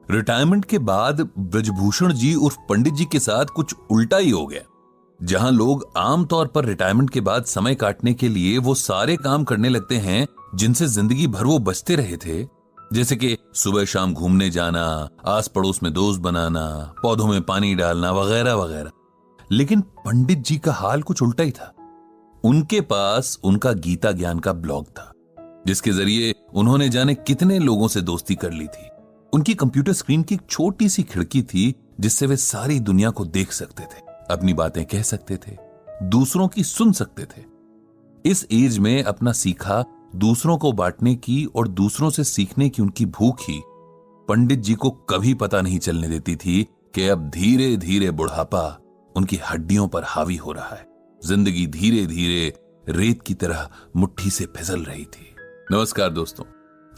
Retirement के बाद ब्रजभूषण जी उर्फ पंडित जी के साथ कुछ उल्टा ही हो गया। जहां लोग आमतौर पर रिटायरमेंट के बाद समय काटने के लिए वो सारे काम करने लगते हैं जिनसे जिंदगी भर वो बचते रहे थे, जैसे कि सुबह शाम घूमने जाना, आस पड़ोस में दोस्त बनाना, पौधों में पानी डालना वगैरह वगैरह। लेकिन पंडित जी का हाल कुछ उल्टा ही था। उनके पास उनका गीता ज्ञान का ब्लॉग था, जिसके जरिए उन्होंने जाने कितने लोगों से दोस्ती कर ली थी। उनकी कंप्यूटर स्क्रीन की एक छोटी सी खिड़की थी जिससे वे सारी दुनिया को देख सकते थे, अपनी बातें कह सकते थे, दूसरों की सुन सकते थे। इस एज में अपना सीखा दूसरों को बांटने की और दूसरों से सीखने की उनकी भूख ही पंडित जी को कभी पता नहीं चलने देती थी कि अब धीरे धीरे बुढ़ापा उनकी हड्डियों पर हावी हो रहा है। जिंदगी धीरे धीरे रेत की तरह मुट्ठी से फिसल रही थी। नमस्कार दोस्तों,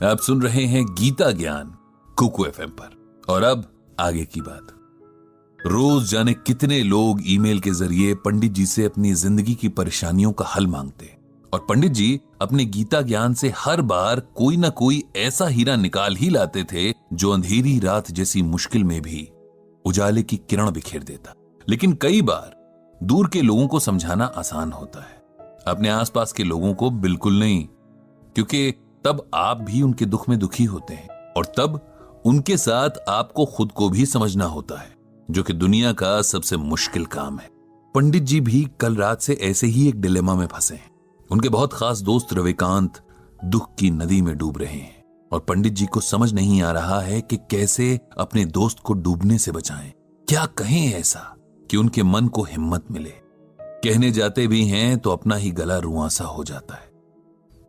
आप सुन रहे हैं गीता ज्ञान कुकू एफएम पर। और अब आगे की बात। रोज जाने कितने लोग ईमेल के जरिए पंडित जी से अपनी जिंदगी की परेशानियों का हल मांगते, और पंडित जी अपने गीता ज्ञान से हर बार कोई ना कोई ऐसा हीरा निकाल ही लाते थे जो अंधेरी रात जैसी मुश्किल में भी उजाले की किरण बिखेर देता। लेकिन कई बार दूर के लोगों को समझाना आसान होता है, अपने आसपास के लोगों को बिल्कुल नहीं, क्योंकि तब आप भी उनके दुख में दुखी होते हैं और तब उनके साथ आपको खुद को भी समझना होता है, जो कि दुनिया का सबसे मुश्किल काम है। पंडित जी भी कल रात से ऐसे ही एक डिलेमा में फंसे हैं। उनके बहुत खास दोस्त रविकांत दुख की नदी में डूब रहे हैं और पंडित जी को समझ नहीं आ रहा है कि कैसे अपने दोस्त को डूबने से बचाएं। क्या कहें ऐसा कि उनके मन को हिम्मत मिले। कहने जाते भी हैं तो अपना ही गला रुआंसा हो जाता है।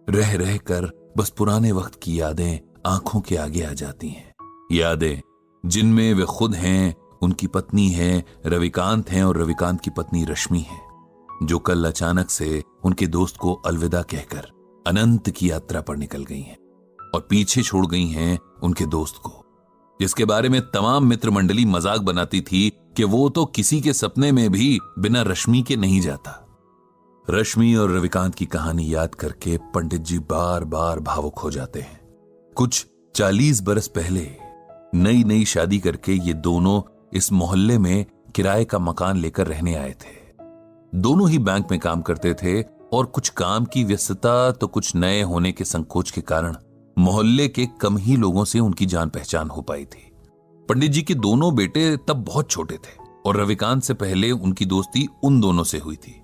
रह रह कर बस पुराने वक्त की यादें आंखों के आगे आ जाती हैं। यादें जिनमें वे खुद हैं, उनकी पत्नी है रविकांत हैं और रविकांत की पत्नी रश्मि है, जो कल अचानक से उनके दोस्त को अलविदा कहकर अनंत की यात्रा पर निकल गई हैं और पीछे छोड़ गई हैं उनके दोस्त को, जिसके बारे में तमाम मित्र मंडली मजाक बनाती थी कि वो तो किसी के सपने में भी बिना रश्मि के नहीं जाता। रश्मि और रविकांत की कहानी याद करके पंडित जी बार बार भावुक हो जाते हैं। कुछ 40 बरस पहले नई नई शादी करके ये दोनों इस मोहल्ले में किराए का मकान लेकर रहने आए थे। दोनों ही बैंक में काम करते थे और कुछ काम की व्यस्तता तो कुछ नए होने के संकोच के कारण मोहल्ले के कम ही लोगों से उनकी जान पहचान हो पाई थी। पंडित जी के दोनों बेटे तब बहुत छोटे थे और रविकांत से पहले उनकी दोस्ती उन दोनों से हुई थी।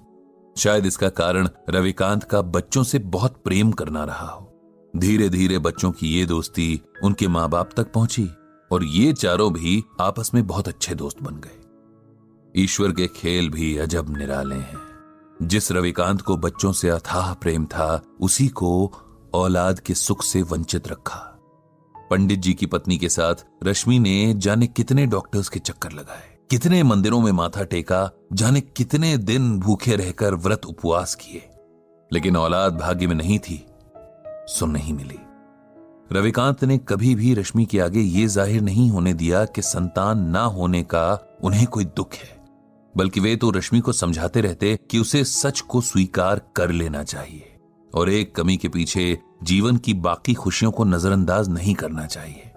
शायद इसका कारण रविकांत का बच्चों से बहुत प्रेम करना रहा हो। धीरे धीरे बच्चों की ये दोस्ती उनके माँ बाप तक पहुंची और ये चारों भी आपस में बहुत अच्छे दोस्त बन गए। ईश्वर के खेल भी अजब निराले हैं। जिस रविकांत को बच्चों से अथाह प्रेम था, उसी को औलाद के सुख से वंचित रखा। पंडित जी की पत्नी के साथ रश्मि ने जाने कितने डॉक्टर्स के चक्कर लगाए, कितने मंदिरों में माथा टेका, जाने कितने दिन भूखे रहकर व्रत उपवास किए, लेकिन औलाद भाग्य में नहीं थी, सो नहीं मिली। रविकांत ने कभी भी रश्मि के आगे ये जाहिर नहीं होने दिया कि संतान ना होने का उन्हें कोई दुख है, बल्कि वे तो रश्मि को समझाते रहते कि उसे सच को स्वीकार कर लेना चाहिए और एक कमी के पीछे जीवन की बाकी खुशियों को नजरअंदाज नहीं करना चाहिए।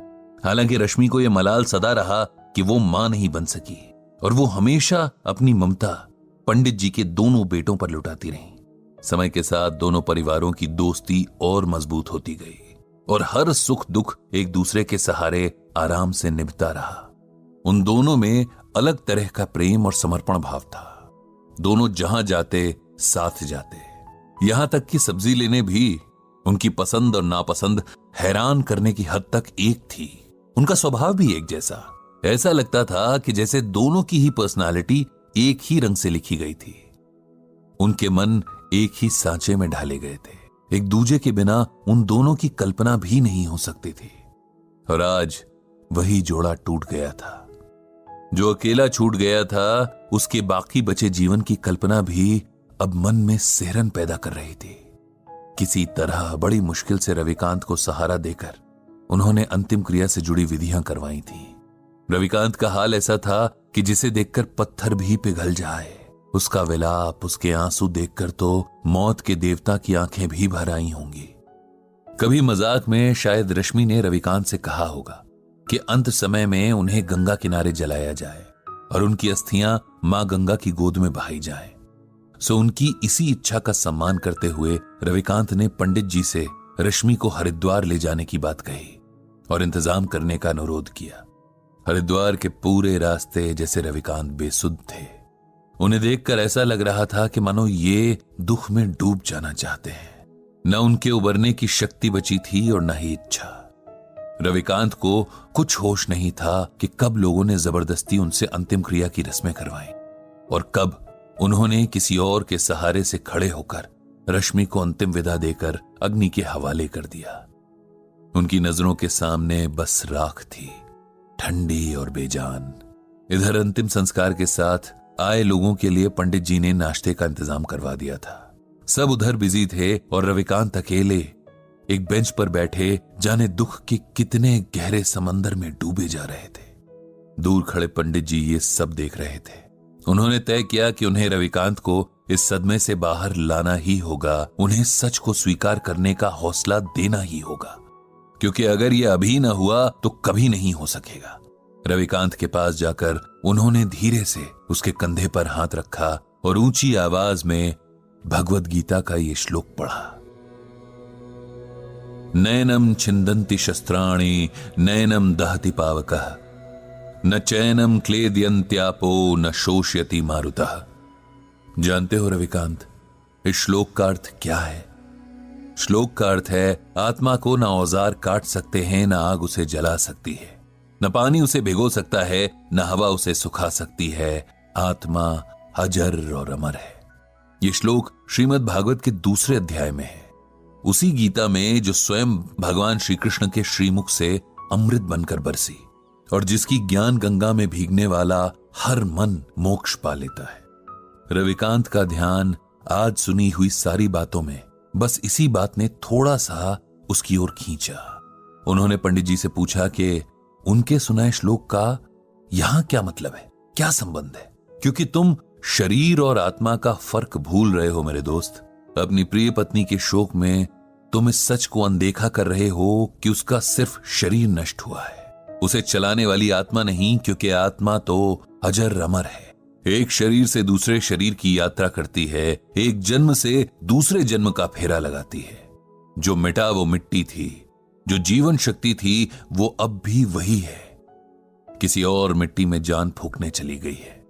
हालांकि रश्मि को यह मलाल सदा रहा कि वो मां नहीं बन सकी और वो हमेशा अपनी ममता पंडित जी के दोनों बेटों पर लुटाती रही। समय के साथ दोनों परिवारों की दोस्ती और मजबूत होती गई और हर सुख दुख एक दूसरे के सहारे आराम से निभता रहा। उन दोनों में अलग तरह का प्रेम और समर्पण भाव था। दोनों जहां जाते साथ जाते, यहां तक कि सब्जी लेने भी उनकी पसंद और नापसंद हैरान करने की हद तक एक थी। उनका स्वभाव भी एक जैसा। ऐसा लगता था कि जैसे दोनों की ही पर्सनालिटी एक ही रंग से लिखी गई थी। उनके मन एक ही सांचे में ढाले गए थे। एक दूजे के बिना उन दोनों की कल्पना भी नहीं हो सकती थी। और आज वही जोड़ा टूट गया था। जो अकेला छूट गया था, उसके बाकी बचे जीवन की कल्पना भी अब मन में सिहरन पैदा कर रही थी। किसी तरह बड़ी मुश्किल से रविकांत को सहारा देकर उन्होंने अंतिम क्रिया से जुड़ी विधियां करवाई थी। रविकांत का हाल ऐसा था कि जिसे देखकर पत्थर भी पिघल जाए। उसका विलाप, उसके आंसू देखकर तो मौत के देवता की आंखें भी भर आई होंगी। कभी मजाक में शायद रश्मि ने रविकांत से कहा होगा कि अंत समय में उन्हें गंगा किनारे जलाया जाए और उनकी अस्थियां मां गंगा की गोद में बहाई जाएं। सो उनकी इसी इच्छा का सम्मान करते हुए रविकांत ने पंडित जी से रश्मि को हरिद्वार ले जाने की बात कही और इंतजाम करने का अनुरोध किया। हरिद्वार के पूरे रास्ते जैसे रविकांत बेसुध थे। उन्हें देखकर ऐसा लग रहा था कि मानो ये दुख में डूब जाना चाहते हैं। न उनके उबरने की शक्ति बची थी और न ही इच्छा। रविकांत को कुछ होश नहीं था कि कब लोगों ने जबरदस्ती उनसे अंतिम क्रिया की रस्में करवाई और कब उन्होंने किसी और के सहारे से खड़े होकर रश्मि को अंतिम विदा देकर अग्नि के हवाले कर दिया। उनकी नजरों के सामने बस राख थी, ठंडी और बेजान। इधर अंतिम संस्कार के साथ आए लोगों के लिए पंडित जी ने नाश्ते का इंतजाम करवा दिया था। सब उधर बिजी थे और रविकांत अकेले एक बेंच पर बैठे जाने दुख के कितने गहरे समंदर में डूबे जा रहे थे। दूर खड़े पंडित जी ये सब देख रहे थे। उन्होंने तय किया कि उन्हें रविकांत को इस सदमे से बाहर लाना ही होगा, उन्हें सच को स्वीकार करने का हौसला देना ही होगा, क्योंकि अगर यह अभी न हुआ तो कभी नहीं हो सकेगा। रविकांत के पास जाकर उन्होंने धीरे से उसके कंधे पर हाथ रखा और ऊंची आवाज में भगवद गीता का ये श्लोक पढ़ा। नैनम छिंदन्ति शस्त्राणि नैनम दहति पावकः न चैनम क्लेदयन्त्यापो न शोष्यति मारुतः। जानते हो रविकांत, इस श्लोक का अर्थ क्या है? श्लोक का अर्थ है आत्मा को न औजार काट सकते हैं, न आग उसे जला सकती है, न पानी उसे भिगो सकता है, न हवा उसे सुखा सकती है। आत्मा अजर और अमर है। यह श्लोक श्रीमद् भागवत के दूसरे अध्याय में है, उसी गीता में जो स्वयं भगवान श्री कृष्ण के श्रीमुख से अमृत बनकर बरसी और जिसकी ज्ञान गंगा में भीगने वाला हर मन मोक्ष पा लेता है। रविकांत का ध्यान आज सुनी हुई सारी बातों में बस इसी बात ने थोड़ा सा उसकी ओर खींचा। उन्होंने पंडित जी से पूछा कि उनके सुनाए श्लोक का यहां क्या मतलब है, क्या संबंध है? क्योंकि तुम शरीर और आत्मा का फर्क भूल रहे हो मेरे दोस्त। अपनी प्रिय पत्नी के शोक में तुम इस सच को अनदेखा कर रहे हो कि उसका सिर्फ शरीर नष्ट हुआ है, उसे चलाने वाली आत्मा नहीं, क्योंकि आत्मा तो अजर अमर है। एक शरीर से दूसरे शरीर की यात्रा करती है, एक जन्म से दूसरे जन्म का फेरा लगाती है। जो मिटा वो मिट्टी थी, जो जीवन शक्ति थी वो अब भी वही है, किसी और मिट्टी में जान फूंकने चली गई है।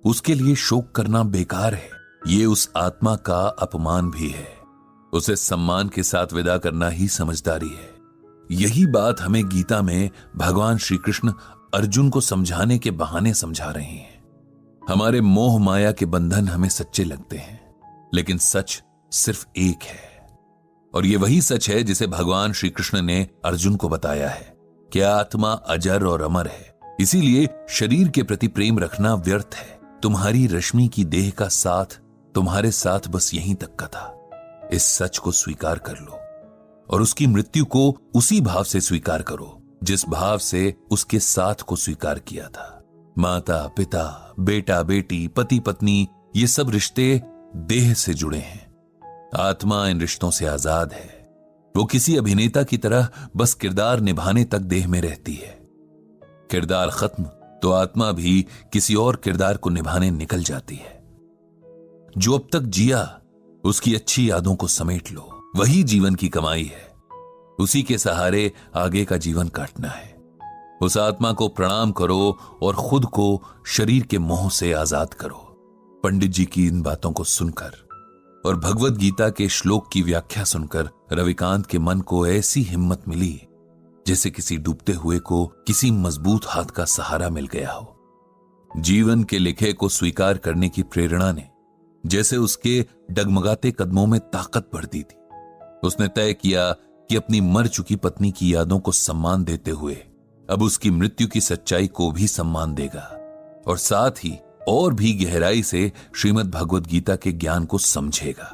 उसके लिए शोक करना बेकार है, ये उस आत्मा का अपमान भी है। उसे सम्मान के साथ विदा करना ही समझदारी है। यही बात हमें गीता में भगवान श्री कृष्ण अर्जुन को समझाने के बहाने समझा रहे हैं। हमारे मोह माया के बंधन हमें सच्चे लगते हैं, लेकिन सच सिर्फ एक है, और ये वही सच है जिसे भगवान श्री कृष्ण ने अर्जुन को बताया है कि आत्मा अजर और अमर है। इसीलिए शरीर के प्रति प्रेम रखना व्यर्थ है। तुम्हारी रश्मि की देह का साथ तुम्हारे साथ बस यहीं तक का था। इस सच को स्वीकार कर लो और उसकी मृत्यु को उसी भाव से स्वीकार करो जिस भाव से उसके साथ को स्वीकार किया था। माता पिता, बेटा बेटी, पति पत्नी, ये सब रिश्ते देह से जुड़े हैं। आत्मा इन रिश्तों से आजाद है। वो किसी अभिनेता की तरह बस किरदार निभाने तक देह में रहती है। किरदार खत्म तो आत्मा भी किसी और किरदार को निभाने निकल जाती है। जो अब तक जिया उसकी अच्छी यादों को समेट लो, वही जीवन की कमाई है। उसी के सहारे आगे का जीवन काटना है। उस आत्मा को प्रणाम करो और खुद को शरीर के मोह से आजाद करो। पंडित जी की इन बातों को सुनकर और भगवद गीता के श्लोक की व्याख्या सुनकर रविकांत के मन को ऐसी हिम्मत मिली जैसे किसी डूबते हुए को किसी मजबूत हाथ का सहारा मिल गया हो। जीवन के लिखे को स्वीकार करने की प्रेरणा ने जैसे उसके डगमगाते कदमों में ताकत भर दी थी। उसने तय किया कि अपनी मर चुकी पत्नी की यादों को सम्मान देते हुए अब उसकी मृत्यु की सच्चाई को भी सम्मान देगा और साथ ही और भी गहराई से श्रीमद् भगवद गीता के ज्ञान को समझेगा।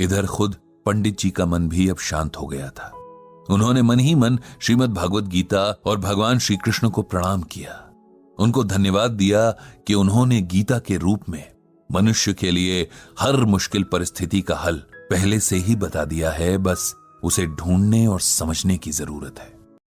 इधर खुद पंडित जी का मन भी अब शांत हो गया था। उन्होंने मन ही मन श्रीमद् भगवद गीता और भगवान श्री कृष्ण को प्रणाम किया। उनको धन्यवाद दिया कि उन्होंने गीता के रूप में मनुष्य के लिए हर मुश्किल परिस्थिति का हल पहले से ही बता दिया है, बस उसे ढूंढने और समझने की जरूरत है।